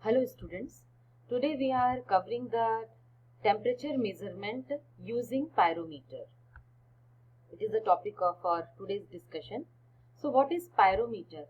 Hello students, today we are covering the temperature measurement using pyrometer. It is the topic of our today's discussion. So what is pyrometer?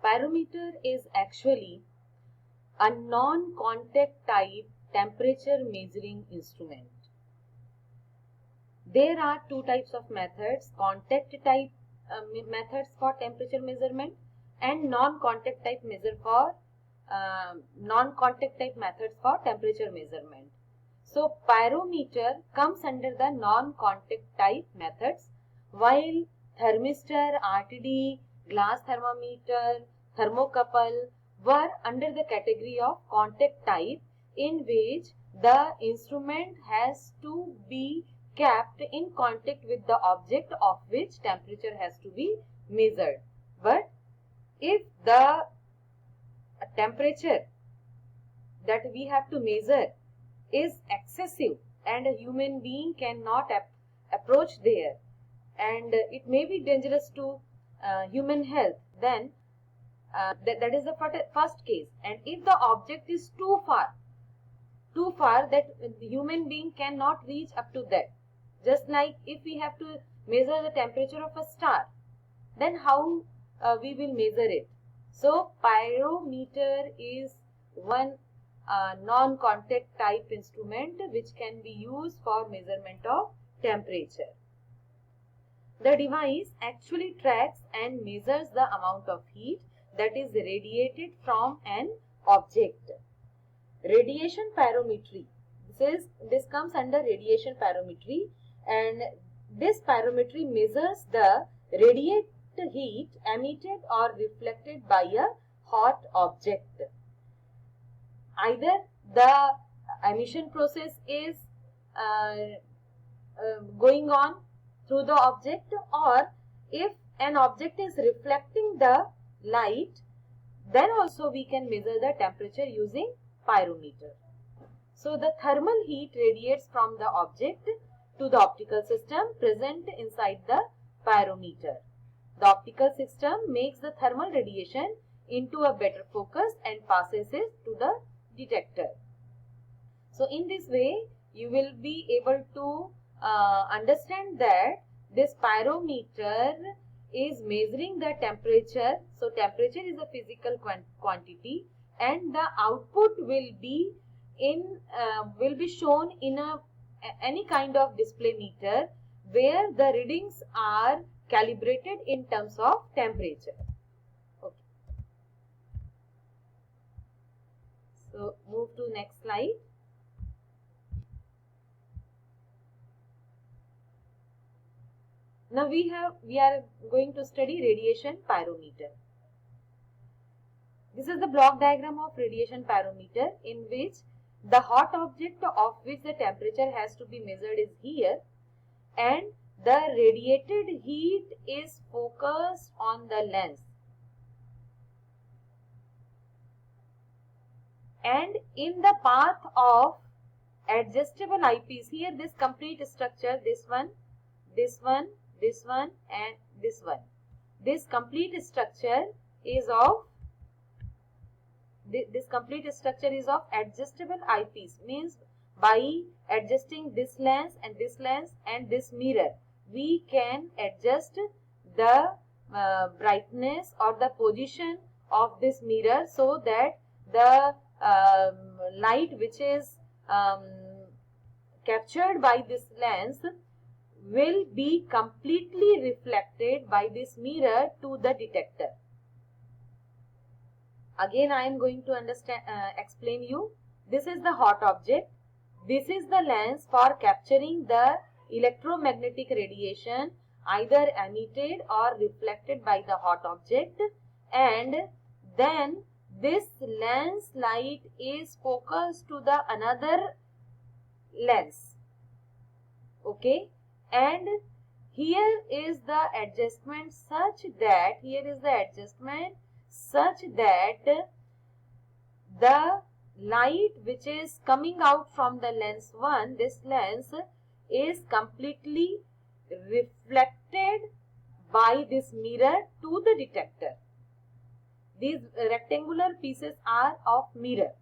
Pyrometer is actually a non-contact type temperature measuring instrument. There are two types of methods, contact type methods for temperature measurement and non-contact type non-contact type methods for temperature measurement. So pyrometer comes under the non-contact type methods, while thermistor, RTD, glass thermometer, thermocouple were under the category of contact type, in which the instrument has to be kept in contact with the object of which temperature has to be measured. But if the temperature that we have to measure is excessive and a human being cannot approach there and it may be dangerous to human health, then that is the first case. And if the object is too far that the human being cannot reach up to that, just like if we have to measure the temperature of a star, then how we will measure it? So pyrometer is one non-contact type instrument which can be used for measurement of temperature. The device actually tracks and measures the amount of heat that is radiated from an object. Radiation pyrometry. This comes under radiation pyrometry, and this pyrometry measures the radiated heat emitted or reflected by a hot object. Either the emission process is going on through the object, or if an object is reflecting the light, then also we can measure the temperature using pyrometer. So the thermal heat radiates from the object to the optical system present inside the pyrometer. The optical system makes the thermal radiation into a better focus and passes it to the detector. So in this way you will be able to understand that this pyrometer is measuring the temperature. So temperature is a physical quantity, and the output will be shown in any kind of display meter where the readings are calibrated in terms of temperature. Okay. So move to next slide. Now we are going to study radiation pyrometer. This is the block diagram of radiation pyrometer, in which the hot object of which the temperature has to be measured is here, and the radiated heat is focused on the lens. And in the path of adjustable eyepiece, here this complete structure, this one, and this one. This complete structure is of adjustable eyepiece. Means by adjusting this lens and this mirror, we can adjust the brightness or the position of this mirror, so that the light which is captured by this lens will be completely reflected by this mirror to the detector. Again I am going to explain you. This is the hot object. This is the lens for capturing the electromagnetic radiation either emitted or reflected by the hot object, and then this lens light is focused to the another lens. Okay. And here is the adjustment such that the light which is coming out from the lens 1, this lens, is completely reflected by this mirror to the detector. These rectangular pieces are of mirror.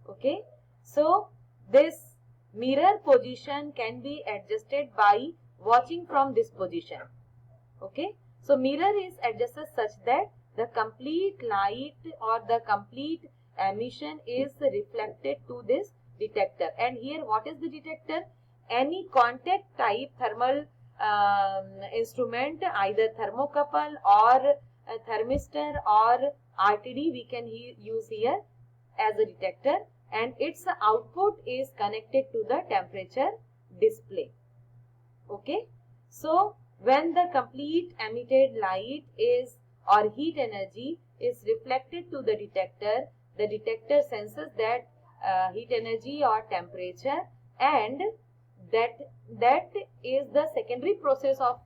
Okay, so this mirror position can be adjusted by watching from this position. Okay, so mirror is adjusted such that the complete light or the complete emission is reflected to this detector. And here what is the detector? Any contact type thermal instrument, either thermocouple or a thermistor or RTD, we can use here as a detector, and its output is connected to the temperature display. Okay, so when the complete emitted light is or heat energy is reflected to the detector senses that heat energy or temperature, and that is the secondary process of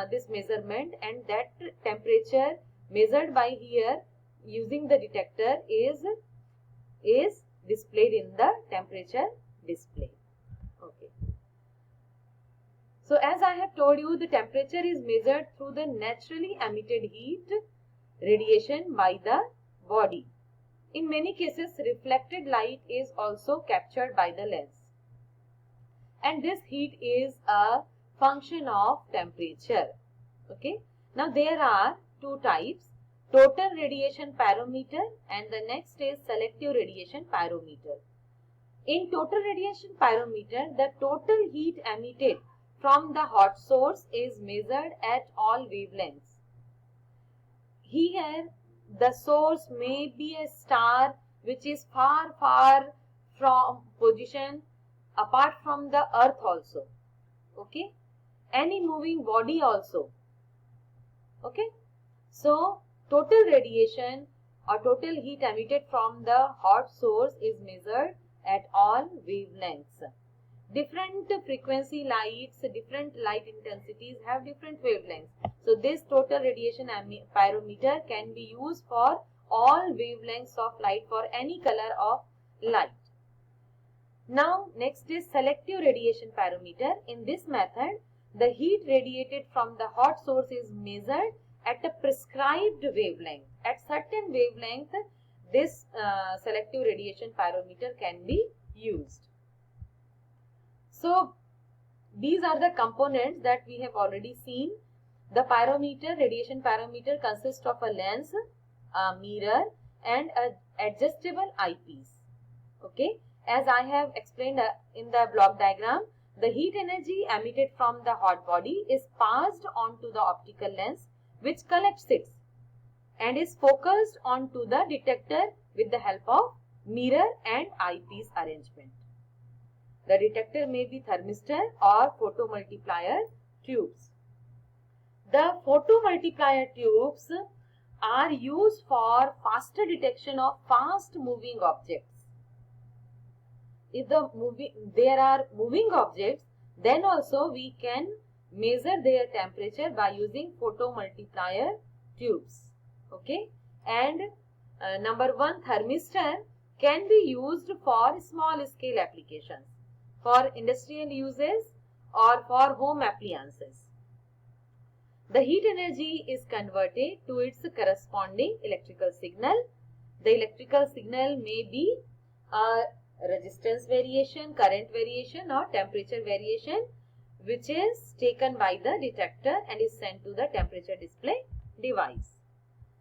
this measurement, and that temperature measured by here using the detector is displayed in the temperature display. Okay. So as I have told you, the temperature is measured through the naturally emitted heat radiation by the body. In many cases, reflected light is also captured by the lens. And this heat is a function of temperature. Okay. Now there are two types, total radiation pyrometer and the next is selective radiation pyrometer. In total radiation pyrometer, the total heat emitted from the hot source is measured at all wavelengths. Here, the source may be a star which is far from position apart from the earth also. Okay, any moving body also. Okay, so total radiation or total heat emitted from the hot source is measured at all wavelengths. Different frequency lights, different light intensities have different wavelengths. So this total radiation pyrometer can be used for all wavelengths of light for any color of light. Now next is selective radiation pyrometer. In this method, the heat radiated from the hot source is measured at a prescribed wavelength. At certain wavelength, this selective radiation pyrometer can be used. So these are the components that we have already seen. The pyrometer, radiation pyrometer, consists of a lens, a mirror and an adjustable eyepiece. Okay, as I have explained in the block diagram, the heat energy emitted from the hot body is passed on to the optical lens which collects it and is focused onto the detector with the help of mirror and eyepiece arrangement. The detector may be thermistor or photomultiplier tubes. The photomultiplier tubes are used for faster detection of fast moving objects. If there are moving objects, then also we can measure their temperature by using photomultiplier tubes. Okay, and number one, thermistor can be used for small scale applications, for industrial uses or for home appliances. The heat energy is converted to its corresponding electrical signal. The electrical signal may be a resistance variation, current variation or temperature variation, which is taken by the detector and is sent to the temperature display device.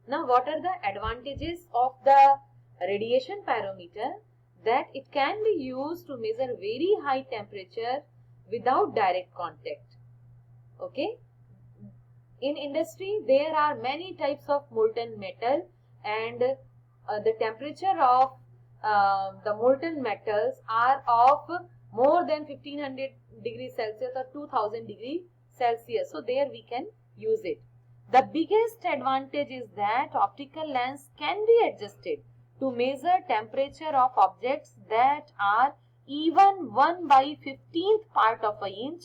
Now what are the advantages of the radiation pyrometer? That it can be used to measure very high temperature without direct contact. Okay, in industry there are many types of molten metal, and the temperature of the molten metals are of more than 1500 degrees Celsius or 2000 degrees Celsius. So there we can use it. The biggest advantage is that optical lens can be adjusted to measure temperature of objects that are even 1/15th part of an inch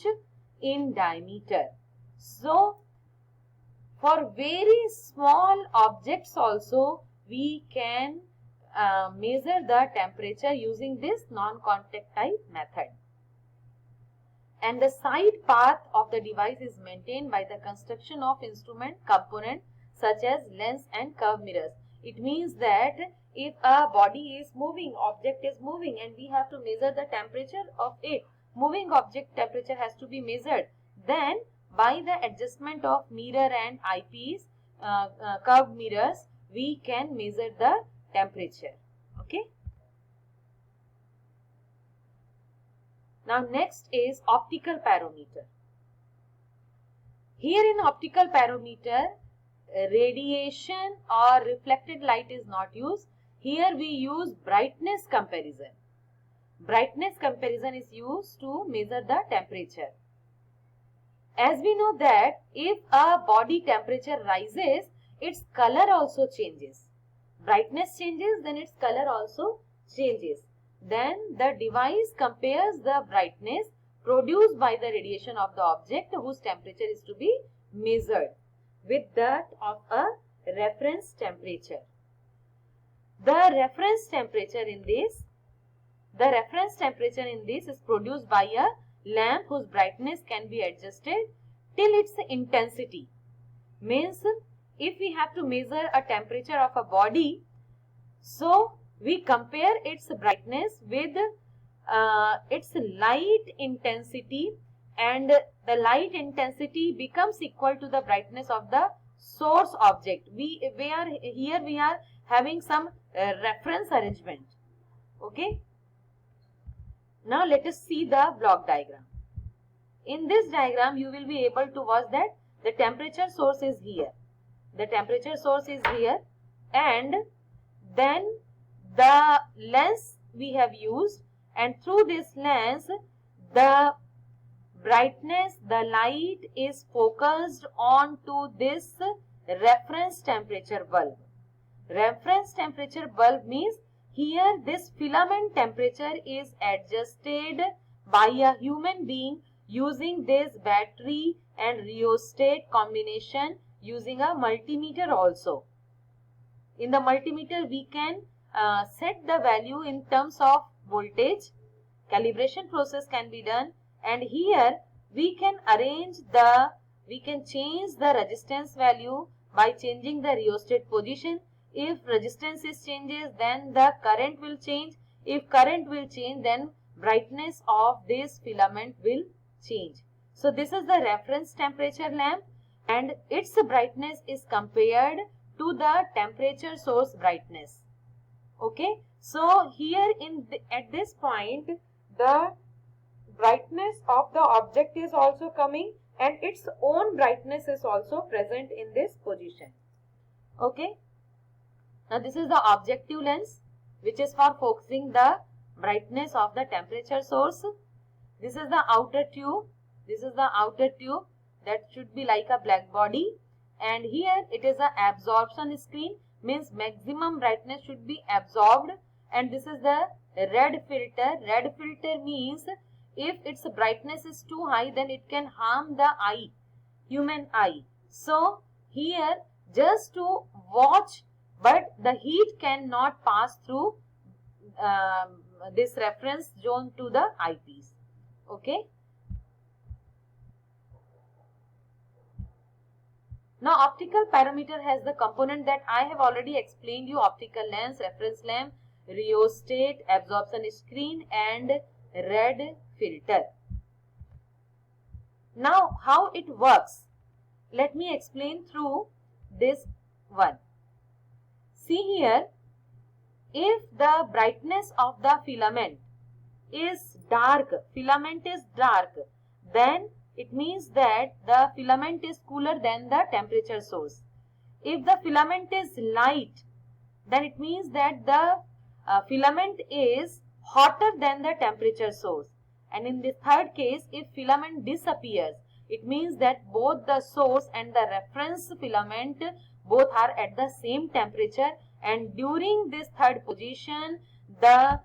in diameter. So for very small objects also we can measure the temperature using this non-contact type method. And the side path of the device is maintained by the construction of instrument component such as lens and curve mirrors. It means that if a body is moving, object is moving, and we have to measure the temperature of it, moving object temperature has to be measured, then by the adjustment of mirror and eyepiece, curved mirrors, we can measure the temperature. Okay. Now next is optical pyrometer. Here in optical pyrometer, radiation or reflected light is not used. Here we use brightness comparison. Brightness comparison is used to measure the temperature. As we know that if a body temperature rises, its color also changes. Brightness changes, then its color also changes. Then the device compares the brightness produced by the radiation of the object whose temperature is to be measured with that of a reference temperature. The reference temperature in this is produced by a lamp whose brightness can be adjusted till its intensity. Means if we have to measure a temperature of a body, so we compare its brightness with its light intensity, and the light intensity becomes equal to the brightness of the source object. We are having some reference arrangement. Okay. Now let us see the block diagram. In this diagram, you will be able to watch that the temperature source is here. The temperature source is here, and then the lens we have used, and through this lens the brightness, the light is focused on to this reference temperature bulb. Reference temperature bulb means here this filament temperature is adjusted by a human being using this battery and rheostat combination, using a multimeter also. In the multimeter we can set the value in terms of voltage. Calibration process can be done, and here we can change the resistance value by changing the rheostat position. If resistance changes, then the current will change. If current will change, then brightness of this filament will change. So this is the reference temperature lamp, and its brightness is compared to the temperature source brightness. Okay. So here at this point, the brightness of the object is also coming, and its own brightness is also present in this position. Okay. Now this is the objective lens, which is for focusing the brightness of the temperature source. This is the outer tube. This is the outer tube that should be like a black body, and here it is a absorption screen, means maximum brightness should be absorbed, and this is the red filter. Red filter means if its brightness is too high, then it can harm the eye, human eye. So here just to watch, but the heat cannot pass through this reference zone to the eyepiece. Okay. Now optical pyrometer has the component that I have already explained you: optical lens, reference lamp, rheostat, absorption screen, and red filter. Now how it works, let me explain through this one. See here, if the brightness of the filament is dark, then it means that the filament is cooler than the temperature source. If the filament is light, then it means that the filament is hotter than the temperature source. And in the third case, if filament disappears, it means that both the source and the reference filament both are at the same temperature, and during this third position the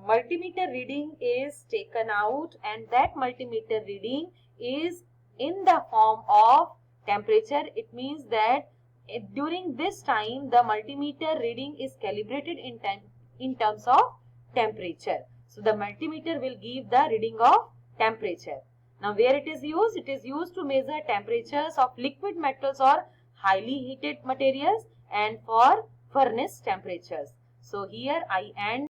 multimeter reading is taken out, and that multimeter reading is in the form of temperature. It means that during this time the multimeter reading is calibrated in terms of temperature. So the multimeter will give the reading of temperature. Now where it is used? It is used to measure temperatures of liquid metals or highly heated materials, and for furnace temperatures. So here I end